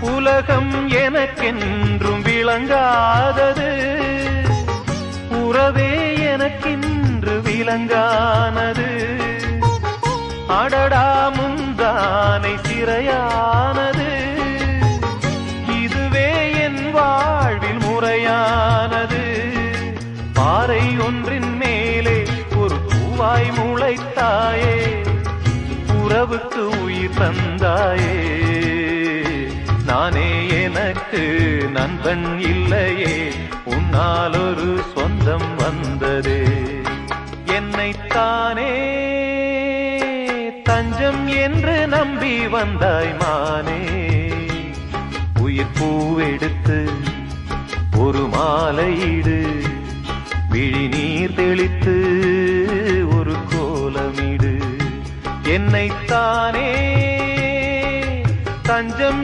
உலகம் எனக்கென்றும் விளங்காதது, உறவே எனக்கென்று விளங்கானது. அடடா முந்தானை சிறையானது, இதுவே என் வாழ்வில் முறையானது. பாறை ஒன்றின் மேலே ஒரு பூவாய் முளைத்தாயே, உறவுக்கு உயிர் தந்தாயே. நானே எனக்கு நண்பன் இல்லையே, உன்னால் ஒரு சொந்தம் வந்ததே. என்னைத்தானே தஞ்சம் என்று நம்பி வந்தாய் மானே. உயிர் பூவெடுத்து ஒரு மாலையிடு, விழி நீர் தெளித்து ஒரு கோலமிடு. என்னைத்தானே தஞ்சம்